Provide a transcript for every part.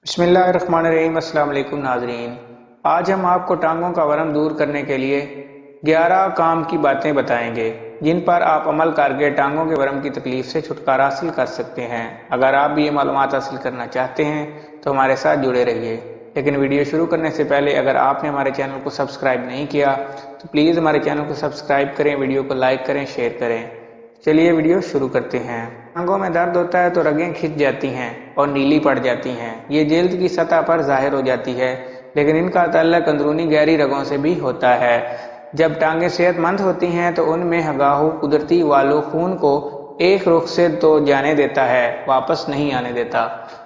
बिस्मिल्लाहिर्रहमानिर्रहीम। अस्सलाम वालेकुम नाज़रीन, आज हम आपको टांगों का वरम दूर करने के लिए 11 काम की बातें बताएंगे जिन पर आप अमल करके टांगों के वरम की तकलीफ से छुटकारा हासिल कर सकते हैं। अगर आप भी ये मालूमात हासिल करना चाहते हैं तो हमारे साथ जुड़े रहिए। लेकिन वीडियो शुरू करने से पहले अगर आपने हमारे चैनल को सब्सक्राइब नहीं किया तो प्लीज़ हमारे चैनल को सब्सक्राइब करें, वीडियो को लाइक करें, शेयर करें। चलिए वीडियो शुरू करते हैं। टांगों में दर्द होता है तो रगें खिंच जाती हैं और नीली पड़ जाती हैं। ये जल्द की सतह पर जाहिर हो जाती है, लेकिन इनका ताल्लुक अंदरूनी गहरी रगों से भी होता है। जब टांगें सेहतमंद होती हैं तो उनमें हगाहू कुदरती वालू खून को एक रुख से तो जाने देता है, वापस नहीं आने देता।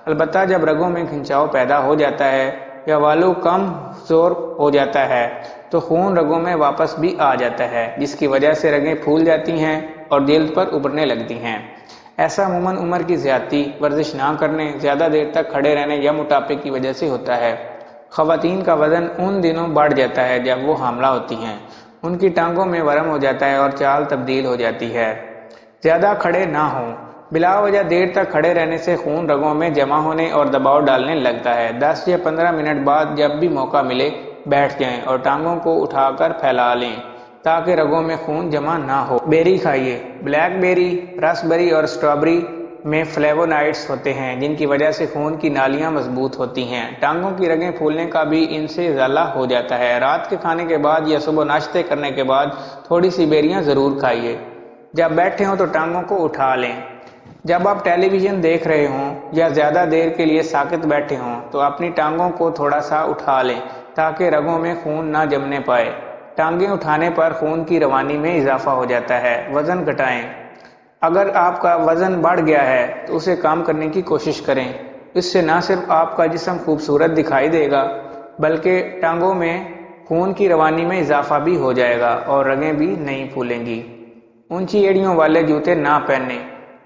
अलबत्ता जब रगों में खिंचाव पैदा हो जाता है या वालू कम जोर हो जाता है तो खून रगों में वापस भी आ जाता है, जिसकी वजह से रगें फूल जाती हैं और जल्द पर उभरने लगती हैं। ऐसा अमूमन उम्र की ज्यादती, वर्जिश ना करने, ज्यादा देर तक खड़े रहने या मोटापे की वजह से होता है। खवातीन का वजन उन दिनों बढ़ जाता है जब वो हामला होती हैं। उनकी टांगों में वरम हो जाता है और चाल तब्दील हो जाती है। ज्यादा खड़े ना हों। बिला वजह देर तक खड़े रहने से खून रगों में जमा होने और दबाव डालने लगता है। 10 या 15 मिनट बाद जब भी मौका मिले बैठ जाएं और टांगों को उठाकर फैला लें ताकि रगों में खून जमा ना हो। बेरी खाइए। ब्लैक बेरी, रास्पबेरी और स्ट्रॉबेरी में फ्लेवोनाइड्स होते हैं जिनकी वजह से खून की नालियां मजबूत होती हैं। टांगों की रगें फूलने का भी इनसे इजाला हो जाता है। रात के खाने के बाद या सुबह नाश्ते करने के बाद थोड़ी सी बेरियां जरूर खाइए। जब बैठे हों तो टांगों को उठा लें। जब आप टेलीविजन देख रहे हों या ज्यादा देर के लिए साकित बैठे हों तो अपनी टांगों को थोड़ा सा उठा लें ताकि रगों में खून ना जमने पाए। टांगें उठाने पर खून की रवानी में इजाफा हो जाता है। वजन घटाएं। अगर आपका वजन बढ़ गया है तो उसे कम करने की कोशिश करें। इससे न सिर्फ आपका जिस्म खूबसूरत दिखाई देगा बल्कि टांगों में खून की रवानी में इजाफा भी हो जाएगा और रगें भी नहीं फूलेंगी। ऊंची एड़ियों वाले जूते ना पहने।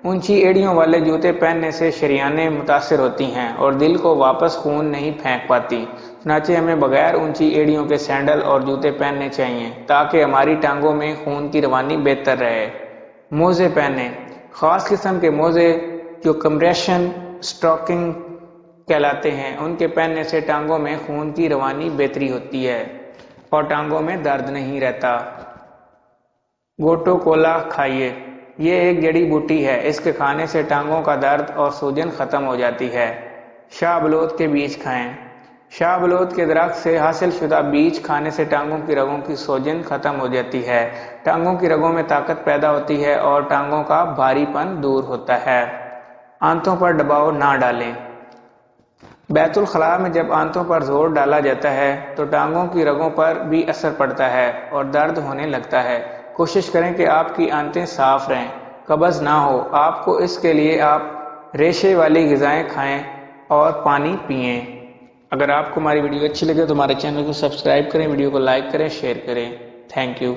ऊंची एड़ियों वाले जूते पहनने से शरियानें मुतासिर होती हैं और दिल को वापस खून नहीं फेंक पाती। चुनांचे हमें बगैर ऊंची एड़ियों के सैंडल और जूते पहनने चाहिए ताकि हमारी टांगों में खून की रवानी बेहतर रहे। मोजे पहने। खास किस्म के मोजे जो कंप्रेशन स्टॉकिंग कहलाते हैं, उनके पहनने से टांगों में खून की रवानी बेहतरी होती है और टांगों में दर्द नहीं रहता। गोटो कोला खाइए। ये एक जड़ी बूटी है। इसके खाने से टांगों का दर्द और सूजन खत्म हो जाती है। शाहबलूत के बीज खाएं। शाहबलूत के दरख्त से हासिल शुदा बीज खाने से टांगों की रगों की सूजन खत्म हो जाती है। टांगों की रगों में ताकत पैदा होती है और टांगों का भारीपन दूर होता है। आंतों पर दबाव ना डालें। बैतुल खला में जब आंतों पर जोर डाला जाता है तो टांगों की रगों पर भी असर पड़ता है और दर्द होने लगता है। कोशिश करें कि आपकी आंतें साफ रहें, कब्ज ना हो। आपको इसके लिए आप रेशे वाली ग़िज़ाएं खाएं और पानी पिएं। अगर आपको हमारी वीडियो अच्छी लगे तो हमारे चैनल को सब्सक्राइब करें, वीडियो को लाइक करें, शेयर करें। Thank you.